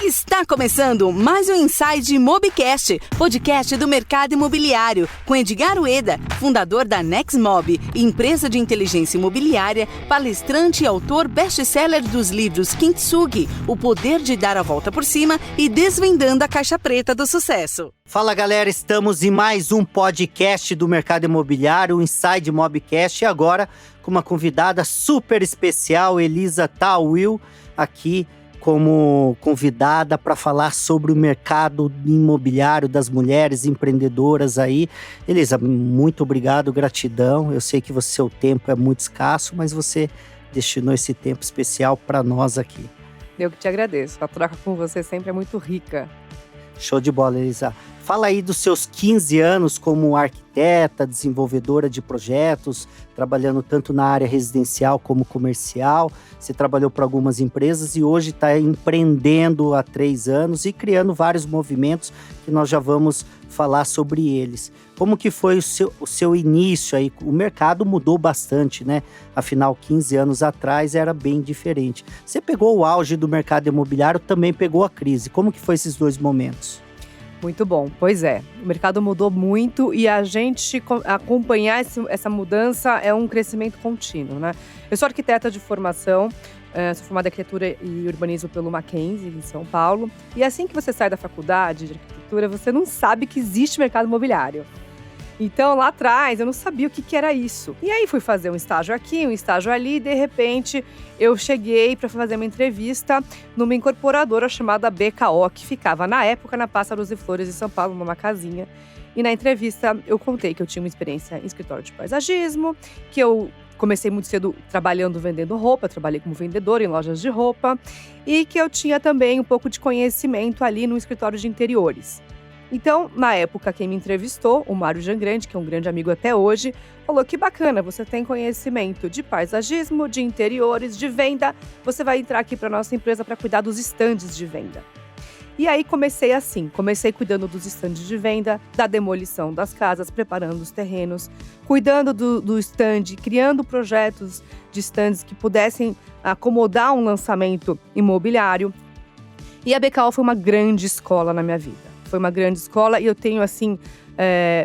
Está começando mais um Inside Mobcast, podcast do mercado imobiliário, com Edgar Ueda, fundador da Nexmob, empresa de inteligência imobiliária, palestrante e autor best-seller dos livros Kintsugi, O Poder de Dar a Volta por Cima e Desvendando a Caixa Preta do Sucesso. Fala galera, estamos em mais um podcast do mercado imobiliário, o Inside Mobcast, e agora com uma convidada super especial, Elisa Tawil, aqui como convidada para falar sobre o mercado imobiliário das mulheres empreendedoras aí. Elisa, muito obrigado, gratidão. Eu sei que seu tempo é muito escasso, mas você destinou esse tempo especial para nós aqui. Eu que te agradeço. A troca com você sempre é muito rica. Show de bola, Elisa. Fala aí dos seus 15 anos como arquiteta, desenvolvedora de projetos, trabalhando tanto na área residencial como comercial. Você trabalhou para algumas empresas e hoje está empreendendo há 3 anos e criando vários movimentos que nós já vamos falar sobre eles. Como que foi o seu início aí? O mercado mudou bastante, né? Afinal, 15 anos atrás era bem diferente. Você pegou o auge do mercado imobiliário, também pegou a crise. Como que foi esses 2 momentos? Muito bom, pois é. O mercado mudou muito e a gente acompanhar essa mudança é um crescimento contínuo, né? Eu sou arquiteta de formação, sou formada em arquitetura e urbanismo pelo Mackenzie, em São Paulo. E assim que você sai da faculdade de arquitetura, você não sabe que existe mercado imobiliário. Então, lá atrás, eu não sabia o que era isso. E aí, fui fazer um estágio aqui, um estágio ali, e de repente, eu cheguei para fazer uma entrevista numa incorporadora chamada BKO, que ficava, na época, na Pássaros e Flores de São Paulo, numa casinha. E na entrevista, eu contei que eu tinha uma experiência em escritório de paisagismo, que eu comecei muito cedo trabalhando, vendendo roupa, trabalhei como vendedora em lojas de roupa, e que eu tinha também um pouco de conhecimento ali no escritório de interiores. Então, na época, quem me entrevistou, o Mário Jangrande, que é um grande amigo até hoje, falou que bacana, você tem conhecimento de paisagismo, de interiores, de venda, você vai entrar aqui para nossa empresa para cuidar dos estandes de venda. E aí comecei cuidando dos estandes de venda, da demolição das casas, preparando os terrenos, cuidando do estande, criando projetos de estandes que pudessem acomodar um lançamento imobiliário. E a BKO foi uma grande escola na minha vida. Foi uma grande escola e eu tenho, assim,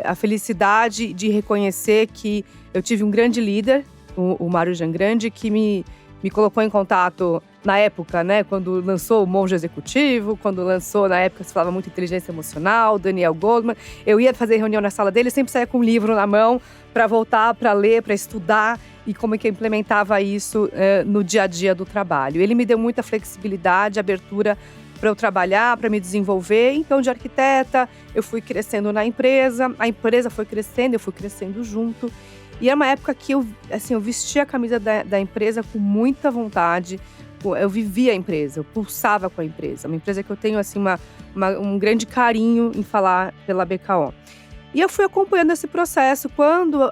a felicidade de reconhecer que eu tive um grande líder, o Mário Jangrande, que me colocou em contato na época, né, quando lançou o Monge Executivo, quando lançou, na época se falava muito inteligência emocional, Daniel Goleman. Eu ia fazer reunião na sala dele, sempre saía com um livro na mão para voltar, para ler, para estudar e como é que eu implementava isso no dia a dia do trabalho. Ele me deu muita flexibilidade, abertura para eu trabalhar, para me desenvolver. Então, de arquiteta, eu fui crescendo na empresa, a empresa foi crescendo, eu fui crescendo junto. E era uma época que eu vestia a camisa da empresa com muita vontade, eu vivia a empresa, eu pulsava com a empresa. Uma empresa que eu tenho assim, um grande carinho em falar pela BKO. E eu fui acompanhando esse processo quando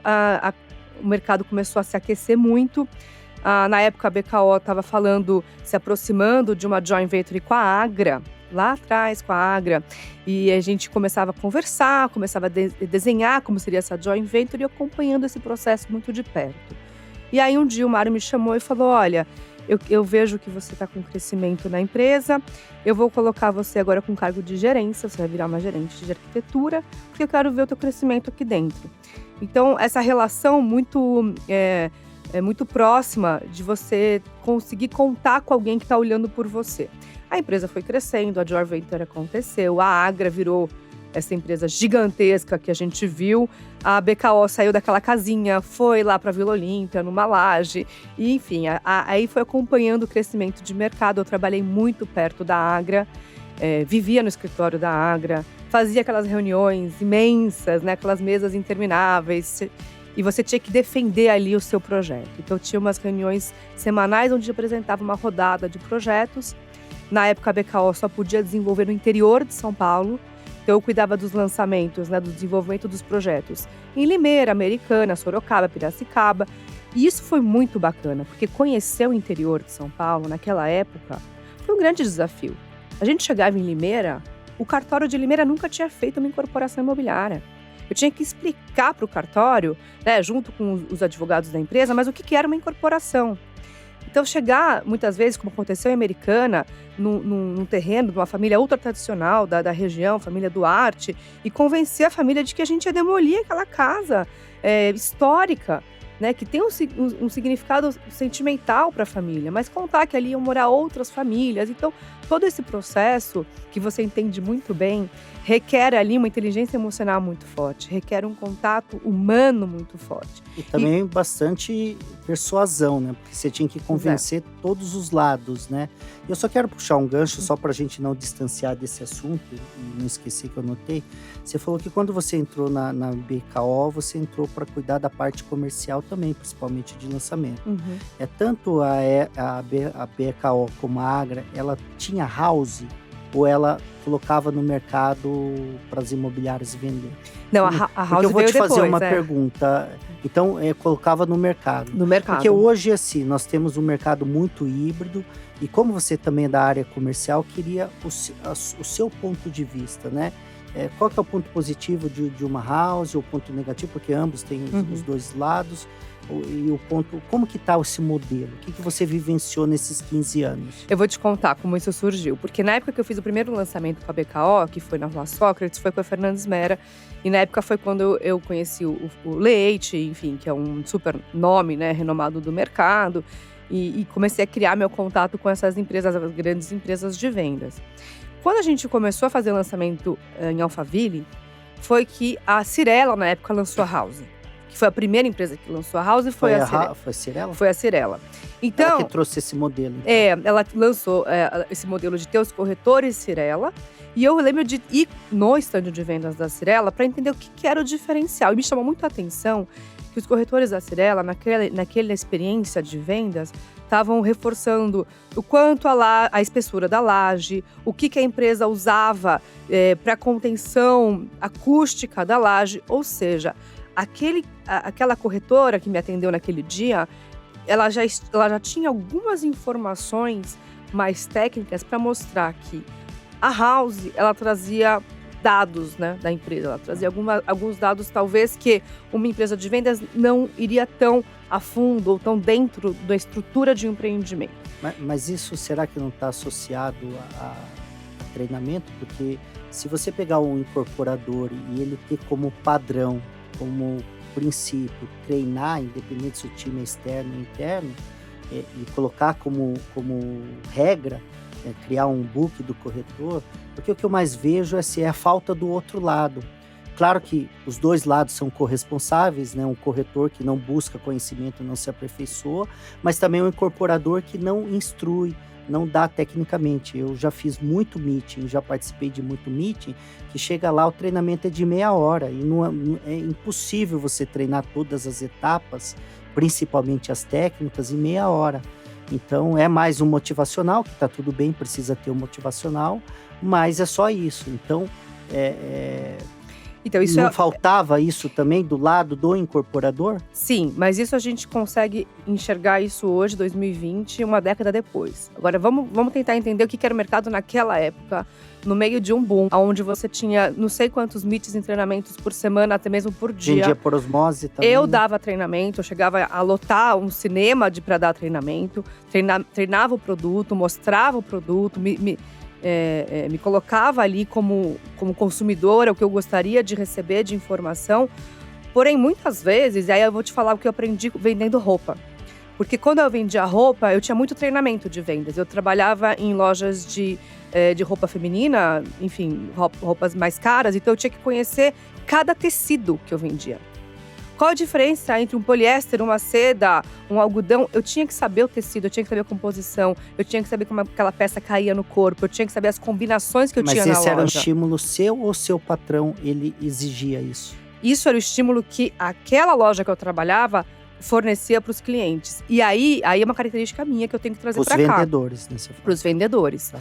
o mercado começou a se aquecer muito. Na época, a BKO estava se aproximando de uma joint venture com a Agra, lá atrás com a Agra. E a gente começava a conversar, começava a desenhar como seria essa joint venture e acompanhando esse processo muito de perto. E aí um dia o Mário me chamou e falou, olha, eu vejo que você está com crescimento na empresa, eu vou colocar você agora com cargo de gerência, você vai virar uma gerente de arquitetura, porque eu quero ver o teu crescimento aqui dentro. Então, essa relação muito próxima de você conseguir contar com alguém que está olhando por você. A empresa foi crescendo, a joint venture aconteceu, a Agra virou essa empresa gigantesca que a gente viu, a BKO saiu daquela casinha, foi lá para Vila Olímpia, numa laje, e enfim, aí foi acompanhando o crescimento de mercado. Eu trabalhei muito perto da Agra, vivia no escritório da Agra, fazia aquelas reuniões imensas, né, aquelas mesas intermináveis, e você tinha que defender ali o seu projeto. Então, eu tinha umas reuniões semanais onde eu apresentava uma rodada de projetos. Na época, a BKO só podia desenvolver no interior de São Paulo. Então, eu cuidava dos lançamentos, né, do desenvolvimento dos projetos em Limeira, Americana, Sorocaba, Piracicaba. E isso foi muito bacana, porque conhecer o interior de São Paulo, naquela época, foi um grande desafio. A gente chegava em Limeira, o cartório de Limeira nunca tinha feito uma incorporação imobiliária. Eu tinha que explicar para o cartório, né, junto com os advogados da empresa, mas o que era uma incorporação. Então, chegar, muitas vezes, como aconteceu em Americana, num terreno de uma família ultra tradicional da região, família Duarte, e convencer a família de que a gente ia demolir aquela casa histórica, né, que tem um significado sentimental para a família, mas contar que ali iam morar outras famílias. Então, todo esse processo, que você entende muito bem, requer ali uma inteligência emocional muito forte, requer um contato humano muito forte. E também bastante persuasão, né? Porque você tinha que convencer todos os lados, né? Eu só quero puxar um gancho, só para a gente não distanciar desse assunto, e não esquecer que eu notei. Você falou que quando você entrou na BKO, você entrou para cuidar da parte comercial também, principalmente de lançamento. Uhum. Tanto a BKO como a Agra, ela tinha house ou ela colocava no mercado para as imobiliárias vender? Não, a house Porque eu vou veio te fazer depois, uma pergunta. Então, colocava no mercado. No mercado. Porque hoje, assim, nós temos um mercado muito híbrido e como você também é da área comercial, queria o seu ponto de vista, né? Qual que é o ponto positivo de uma house ou o ponto negativo? Porque ambos têm os dois lados. E o ponto, como que está esse modelo? O que você vivenciou nesses 15 anos? Eu vou te contar como isso surgiu, porque na época que eu fiz o primeiro lançamento com a BKO, que foi na Rua Sócrates, foi com a Fernandes Mera, e na época foi quando eu conheci o Leite, enfim, que é um super nome, né, renomado do mercado, e comecei a criar meu contato com essas empresas, as grandes empresas de vendas. Quando a gente começou a fazer lançamento em Alphaville, foi que a Cyrela, na época, lançou a House. Que foi a primeira empresa que lançou a House, foi a Cyrela. Foi a Cyrela? Foi a Cyrela. Então, ela que trouxe esse modelo. Então. Ela lançou esse modelo de ter os corretores Cyrela. E eu lembro de ir no estande de vendas da Cyrela para entender o que era o diferencial. E me chamou muito a atenção que os corretores da Cyrela, naquela experiência de vendas, estavam reforçando o quanto a espessura da laje, o que a empresa usava para contenção acústica da laje, ou seja, aquela corretora que me atendeu naquele dia, ela já tinha algumas informações mais técnicas para mostrar que a House, ela trazia dados, né, da empresa, ela trazia alguns dados talvez que uma empresa de vendas não iria tão a fundo ou tão dentro da estrutura de um empreendimento. Mas isso será que não está associado a treinamento? Porque se você pegar um incorporador e ele ter como padrão, como princípio, treinar, independente se o time é externo ou interno, e colocar como regra, criar um book do corretor, porque o que eu mais vejo é a falta do outro lado. Claro que os dois lados são corresponsáveis, né? Um corretor que não busca conhecimento não se aperfeiçoa, mas também um incorporador que não instrui, não dá tecnicamente. Eu já fiz muito meeting, já participei de muito meeting, que chega lá, o treinamento é de meia hora, e é impossível você treinar todas as etapas, principalmente as técnicas, em meia hora. Então, é mais um motivacional, que está tudo bem, precisa ter um motivacional, mas é só isso. Então, Então, isso não faltava isso também do lado do incorporador? Sim, mas isso a gente consegue enxergar isso hoje, 2020, uma década depois. Agora, vamos tentar entender o que era o mercado naquela época, no meio de um boom, onde você tinha não sei quantos meetings e treinamentos por semana, até mesmo por dia. Vendia por osmose também. Eu dava treinamento, eu chegava a lotar um cinema para dar treinamento, treinava o produto, mostrava o produto, me colocava ali como consumidora, o que eu gostaria de receber de informação. Porém, muitas vezes, e aí eu vou te falar o que eu aprendi vendendo roupa. Porque quando eu vendia roupa, eu tinha muito treinamento de vendas. Eu trabalhava em lojas de roupa feminina, enfim, roupas mais caras. Então, eu tinha que conhecer cada tecido que eu vendia. Qual a diferença entre um poliéster, uma seda, um algodão? Eu tinha que saber o tecido, eu tinha que saber a composição, eu tinha que saber como aquela peça caía no corpo, eu tinha que saber as combinações que eu tinha na loja. Mas esse era um estímulo seu ou seu patrão, ele exigia isso? Isso era o estímulo que aquela loja que eu trabalhava fornecia para os clientes. E aí é uma característica minha que eu tenho que trazer para cá. Os vendedores, né? Para os vendedores. Tá.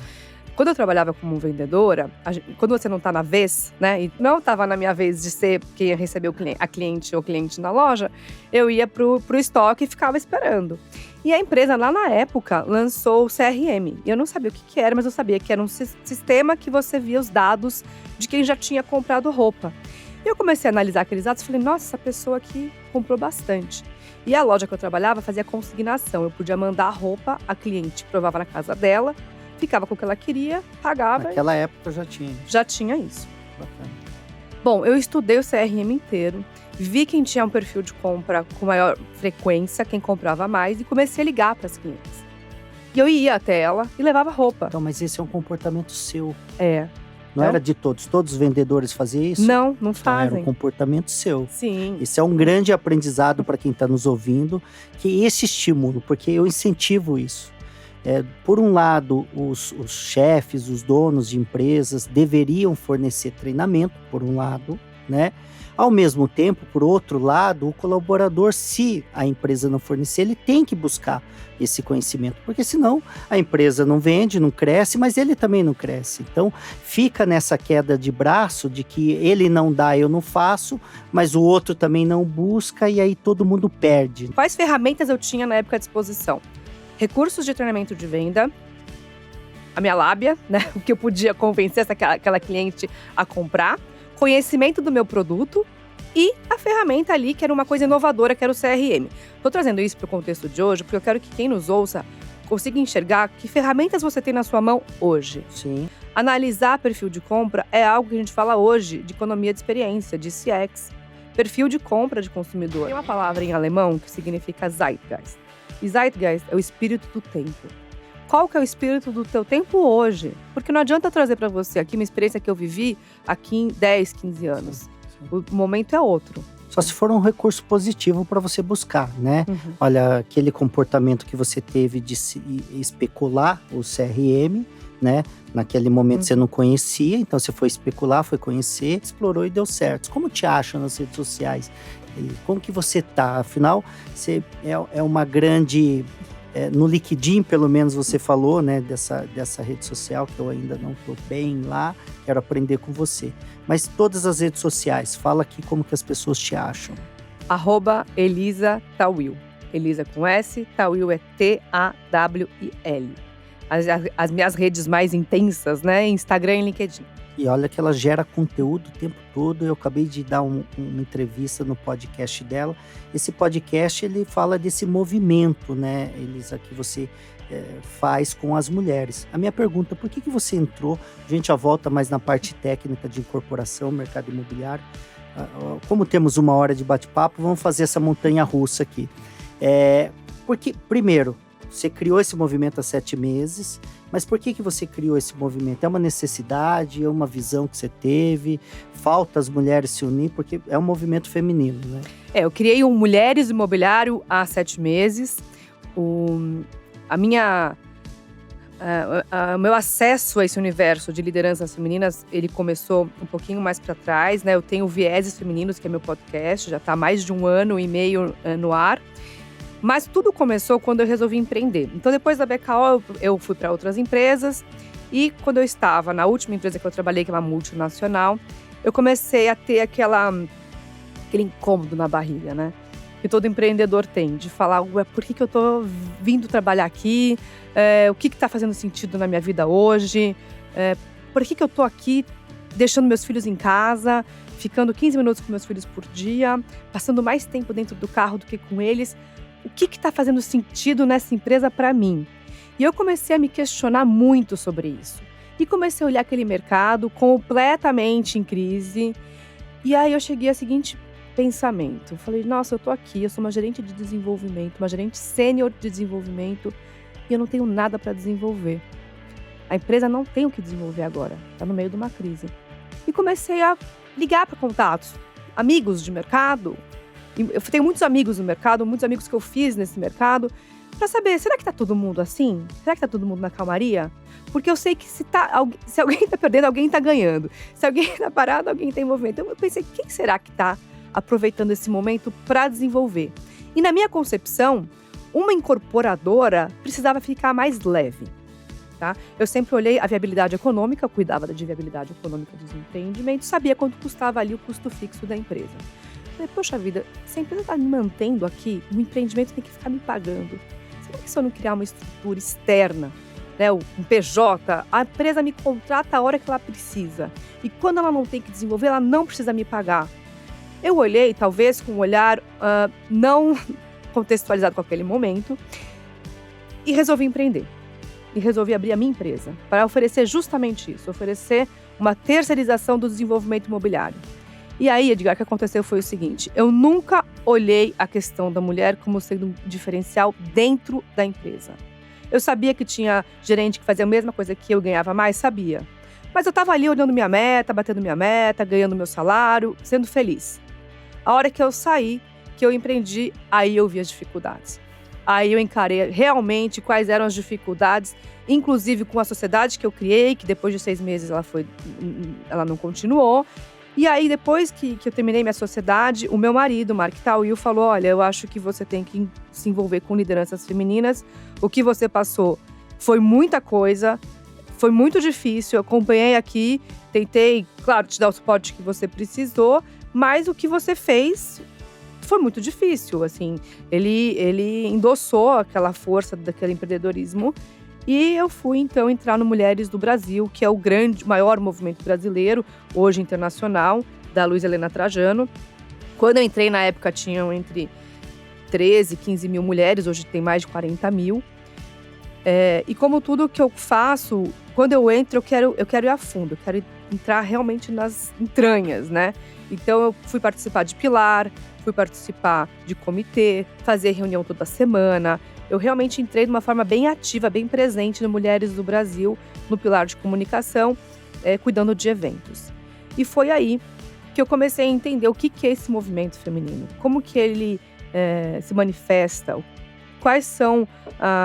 Quando eu trabalhava como vendedora, quando você não está na vez, né? E não estava na minha vez de ser quem ia receber a cliente ou cliente na loja, eu ia pro estoque e ficava esperando. E a empresa, lá na época, lançou o CRM. Eu não sabia o que era, mas eu sabia que era um sistema que você via os dados de quem já tinha comprado roupa. E eu comecei a analisar aqueles dados e falei, nossa, essa pessoa aqui comprou bastante. E a loja que eu trabalhava fazia consignação. Eu podia mandar a roupa, a cliente provava na casa dela, ficava com o que ela queria, pagava. Naquela época já tinha. Já tinha isso. Bacana. Bom, eu estudei o CRM inteiro, vi quem tinha um perfil de compra com maior frequência, quem comprava mais, e comecei a ligar para as clientes. E eu ia até ela e levava roupa. Então, mas esse é um comportamento seu. Não Então, era de todos. Todos os vendedores faziam isso? Não Então, era fazem. um comportamento seu. Sim. Esse é um grande aprendizado para quem está nos ouvindo, que esse estímulo, porque eu incentivo isso. Por um lado, os chefes, os donos de empresas deveriam fornecer treinamento, por um lado, né? Ao mesmo tempo, por outro lado, o colaborador, se a empresa não fornecer, ele tem que buscar esse conhecimento, porque senão a empresa não vende, não cresce, mas ele também não cresce. Então, fica nessa queda de braço de que ele não dá, eu não faço, mas o outro também não busca e aí todo mundo perde. Quais ferramentas eu tinha na época à disposição? Recursos de treinamento de venda, a minha lábia, né? O que eu podia convencer aquela cliente a comprar, conhecimento do meu produto e a ferramenta ali, que era uma coisa inovadora, que era o CRM. Estou trazendo isso para o contexto de hoje, porque eu quero que quem nos ouça consiga enxergar que ferramentas você tem na sua mão hoje. Sim. Analisar perfil de compra é algo que a gente fala hoje de economia de experiência, de CX. Perfil de compra de consumidor. Tem uma palavra em alemão que significa Zeitgeist. E Zeitgeist é o espírito do tempo. Qual que é o espírito do teu tempo hoje? Porque não adianta eu trazer para você aqui uma experiência que eu vivi aqui em 10, 15 anos. Sim. O momento é outro. Só se for um recurso positivo para você buscar, né? Uhum. Olha, aquele comportamento que você teve de se especular o CRM, né? Naquele momento você não conhecia, então você foi especular, foi conhecer, explorou e deu certo. Como te acham nas redes sociais? E como que você tá? Afinal, você é uma grande... no LinkedIn, pelo menos, você falou, né, dessa rede social, que eu ainda não estou bem lá, quero aprender com você. Mas todas as redes sociais, fala aqui como que as pessoas te acham. @Elisa Tawil. Elisa com S, Tawil é Tawil. As minhas redes mais intensas, né, Instagram e LinkedIn. E olha que ela gera conteúdo o tempo todo. Eu acabei de dar uma entrevista no podcast dela. Esse podcast, ele fala desse movimento, né, Elisa, que você faz com as mulheres. A minha pergunta, por que você entrou? A gente já volta mais na parte técnica de incorporação, mercado imobiliário. Como temos 1 hora de bate-papo, vamos fazer essa montanha-russa aqui. Porque, primeiro, você criou esse movimento há 7 meses, mas por que você criou esse movimento? É uma necessidade, é uma visão que você teve? Falta as mulheres se unir? Porque é um movimento feminino, né? Eu criei um Mulheres Imobiliário há 7 meses. O meu acesso a esse universo de lideranças femininas, ele começou um pouquinho mais para trás, né? Eu tenho Vieses Femininos, que é meu podcast, já está há mais de 1 ano e meio no ar. Mas tudo começou quando eu resolvi empreender. Então, depois da BKO, eu fui para outras empresas. E quando eu estava na última empresa que eu trabalhei, que é uma multinacional, eu comecei a ter aquele incômodo na barriga, né? Que todo empreendedor tem, de falar, ué, por que eu tô vindo trabalhar aqui? O que tá fazendo sentido na minha vida hoje? Por que eu tô aqui deixando meus filhos em casa, ficando 15 minutos com meus filhos por dia, passando mais tempo dentro do carro do que com eles? O que está fazendo sentido nessa empresa para mim? E eu comecei a me questionar muito sobre isso. E comecei a olhar aquele mercado completamente em crise. E aí eu cheguei ao seguinte pensamento. Eu falei, nossa, eu tô aqui, eu sou uma gerente de desenvolvimento, uma gerente sênior de desenvolvimento, e eu não tenho nada para desenvolver. A empresa não tem o que desenvolver agora, está no meio de uma crise. E comecei a ligar para contatos, amigos de mercado. Eu tenho muitos amigos no mercado, muitos amigos que eu fiz nesse mercado, para saber, será que tá todo mundo assim? Será que tá todo mundo na calmaria? Porque eu sei que se alguém tá perdendo, alguém tá ganhando. Se alguém tá parado, alguém tá em movimento. Então eu pensei, quem será que tá aproveitando esse momento para desenvolver? E na minha concepção, uma incorporadora precisava ficar mais leve. Tá? Eu sempre olhei a viabilidade econômica, cuidava da viabilidade econômica dos empreendimentos, sabia quanto custava ali o custo fixo da empresa. Falei, poxa vida, se a empresa está me mantendo aqui, o empreendimento tem que ficar me pagando. Será que se eu não criar uma estrutura externa, né, um PJ, a empresa me contrata a hora que ela precisa. E quando ela não tem que desenvolver, ela não precisa me pagar. Eu olhei, talvez, com um olhar não contextualizado com aquele momento. E resolvi empreender. E resolvi abrir a minha empresa para oferecer justamente isso, oferecer uma terceirização do desenvolvimento imobiliário. E aí, Edgar, o que aconteceu foi o seguinte: eu nunca olhei a questão da mulher como sendo um diferencial dentro da empresa. Eu sabia que tinha gerente que fazia a mesma coisa que eu, ganhava mais, sabia. Mas eu estava ali olhando minha meta, batendo minha meta, ganhando meu salário, sendo feliz. A hora que eu saí, que eu empreendi, aí eu vi as dificuldades. Aí eu encarei realmente quais eram as dificuldades, inclusive com a sociedade que eu criei, que depois de 6 meses ela não continuou. E aí, depois que eu terminei minha sociedade, o meu marido, Mark Tawil, falou: olha, eu acho que você tem que se envolver com lideranças femininas. O que você passou foi muita coisa, foi muito difícil. Eu acompanhei aqui, tentei, claro, te dar o suporte que você precisou, mas o que você fez foi muito difícil, assim. Ele endossou aquela força daquele empreendedorismo e eu fui, então, entrar no Mulheres do Brasil, que é o maior movimento brasileiro, hoje internacional, da Luiz Helena Trajano. Quando eu entrei, na época, tinham entre 13 e 15 mil mulheres, hoje tem mais de 40 mil. E como tudo que eu faço, quando eu entro, eu quero ir a fundo, eu quero entrar realmente nas entranhas, né? Então, eu fui participar de pilar, fui participar de comitê, fazer reunião toda semana. Eu realmente entrei de uma forma bem ativa, bem presente no Mulheres do Brasil, no pilar de comunicação, cuidando de eventos. E foi aí que eu comecei a entender o que é esse movimento feminino, como que ele se manifesta, quais são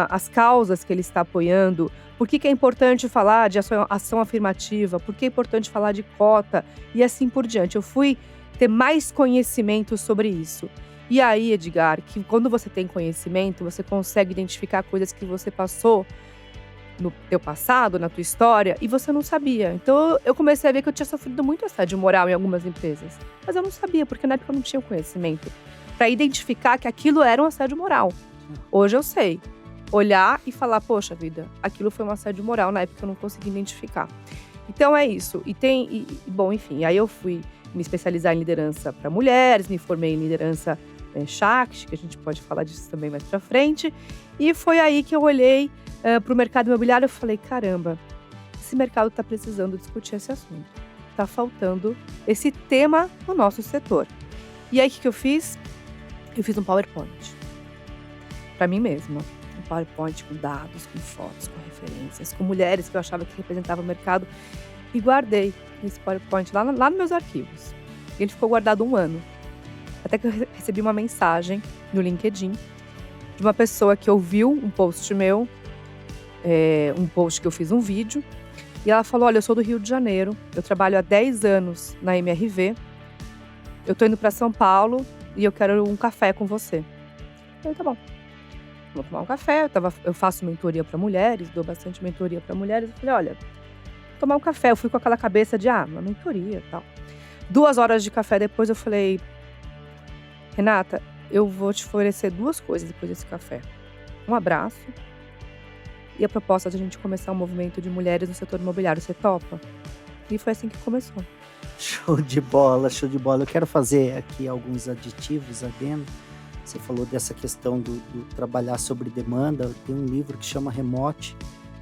as causas que ele está apoiando, por que é importante falar de ação afirmativa, por que é importante falar de cota e assim por diante. Eu fui ter mais conhecimento sobre isso. E aí, Edgar, que quando você tem conhecimento, você consegue identificar coisas que você passou no teu passado, na tua história, e você não sabia. Então, eu comecei a ver que eu tinha sofrido muito assédio moral em algumas empresas. Mas eu não sabia, porque na época eu não tinha o conhecimento para identificar que aquilo era um assédio moral. Hoje eu sei. Olhar e falar, poxa vida, aquilo foi um assédio moral, na época eu não consegui identificar. Então, é isso. Bom, enfim, aí eu fui me especializar em liderança para mulheres, me formei em liderança Shakti, que a gente pode falar disso também mais pra frente. E foi aí que eu olhei para o mercado imobiliário e falei, caramba, esse mercado está precisando discutir esse assunto. Está faltando esse tema no nosso setor. E aí, o que eu fiz? Eu fiz um PowerPoint. Para mim mesma. Um PowerPoint com dados, com fotos, com referências, com mulheres que eu achava que representavam o mercado. E guardei esse PowerPoint lá nos meus arquivos. E ele ficou guardado 1 ano. Até que eu recebi uma mensagem no LinkedIn de uma pessoa que ouviu um post meu, um post que eu fiz um vídeo, e ela falou, olha, eu sou do Rio de Janeiro, eu trabalho há 10 anos na MRV, eu tô indo para São Paulo e eu quero um café com você. Eu falei, tá bom, vou tomar um café, eu faço mentoria para mulheres, dou bastante mentoria para mulheres, eu falei, olha, vou tomar um café, eu fui com aquela cabeça de, uma mentoria e tal. 2 horas de café depois eu falei, Renata, eu vou te oferecer 2 coisas depois desse café. Um abraço e a proposta de a gente começar um movimento de mulheres no setor imobiliário. Você topa? E foi assim que começou. Show de bola, show de bola. Eu quero fazer aqui alguns aditivos adendo. Você falou dessa questão do trabalhar sobre demanda. Tem um livro que chama Remote,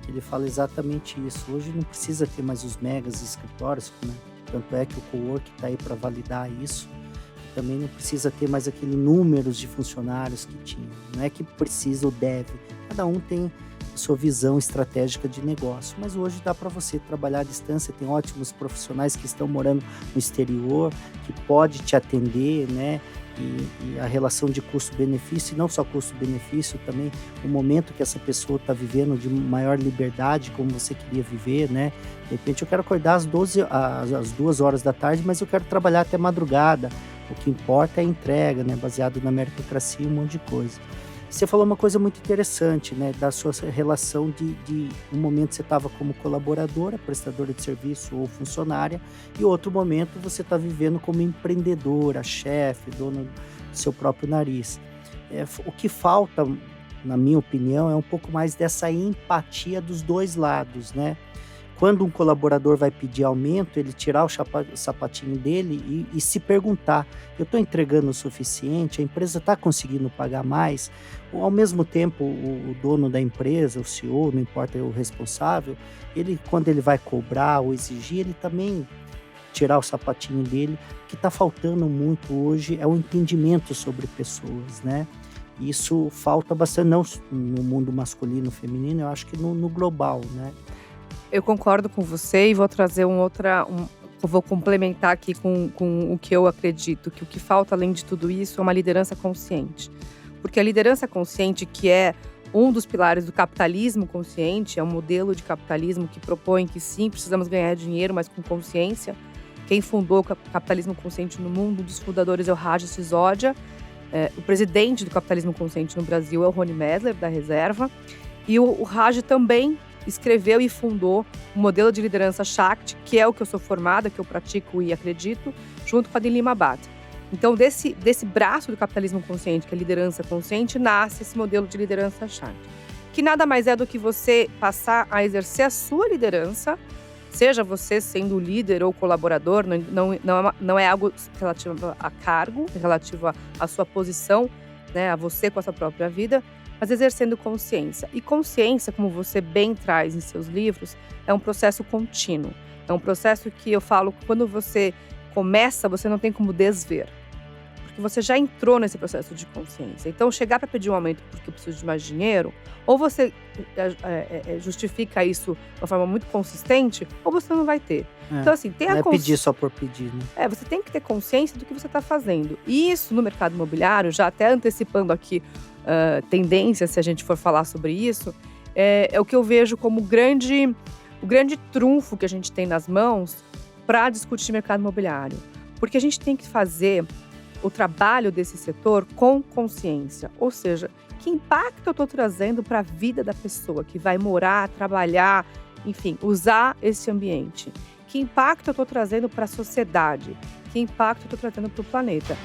ele fala exatamente isso. Hoje não precisa ter mais os megas escritórios, né? Tanto é que o cowork está aí para validar isso. Também não precisa ter mais aquele números de funcionários que tinha. Não é que precisa ou deve. Cada um tem a sua visão estratégica de negócio. Mas hoje dá para você trabalhar à distância. Tem ótimos profissionais que estão morando no exterior, que pode te atender, né? E a relação de custo-benefício, e não só custo-benefício, também o momento que essa pessoa está vivendo de maior liberdade, como você queria viver, né? De repente eu quero acordar às 2 horas da tarde, mas eu quero trabalhar até madrugada. O que importa é a entrega, né? Baseado na meritocracia e um monte de coisa. Você falou uma coisa muito interessante, né? Da sua relação de um momento você estava como colaboradora, prestadora de serviço ou funcionária, e outro momento você está vivendo como empreendedora, chefe, dona do seu próprio nariz. O que falta, na minha opinião, é um pouco mais dessa empatia dos 2 lados, né? quando um colaborador vai pedir aumento, ele tirar o sapatinho dele e se perguntar: eu estou entregando o suficiente? A empresa está conseguindo pagar mais? Ou, ao mesmo tempo, o dono da empresa, o CEO, não importa o responsável, quando ele vai cobrar ou exigir, ele também tirar o sapatinho dele. O que está faltando muito hoje é o entendimento sobre pessoas, né? Isso falta bastante, não no mundo masculino, feminino, eu acho que no global, né? Eu concordo com você e vou trazer vou complementar aqui com o que eu acredito, que o que falta além de tudo isso é uma liderança consciente. Porque a liderança consciente, que é um dos pilares do capitalismo consciente, é um modelo de capitalismo que propõe que sim, precisamos ganhar dinheiro, mas com consciência. Quem fundou o capitalismo consciente no mundo, um dos fundadores é o Raj Sisodia. O presidente do capitalismo consciente no Brasil é o Rony Meisler, da Reserva. E o Raj também escreveu e fundou o modelo de liderança Shakti, que é o que eu sou formada, que eu pratico e acredito, junto com a Dilima Bhatt. Então, desse braço do capitalismo consciente, que é a liderança consciente, nasce esse modelo de liderança Shakti, que nada mais é do que você passar a exercer a sua liderança, seja você sendo líder ou colaborador, não é algo relativo a cargo, é relativo à sua posição, né, a você com a sua própria vida, mas exercendo consciência. E consciência, como você bem traz em seus livros, é um processo contínuo. É um processo que eu falo que quando você começa, você não tem como desver. Porque você já entrou nesse processo de consciência. Então, chegar para pedir um aumento porque eu preciso de mais dinheiro, ou você justifica isso de uma forma muito consistente, ou você não vai ter. Então, assim, tem não é pedir só por pedir, né? Você tem que ter consciência do que você está fazendo. E isso, no mercado imobiliário, já até antecipando aqui tendência, se a gente for falar sobre isso, é o que eu vejo como o grande trunfo que a gente tem nas mãos para discutir mercado imobiliário. Porque a gente tem que fazer o trabalho desse setor com consciência. Ou seja, que impacto eu estou trazendo para a vida da pessoa que vai morar, trabalhar, enfim, usar esse ambiente? Que impacto eu estou trazendo para a sociedade? Que impacto eu estou trazendo para o planeta?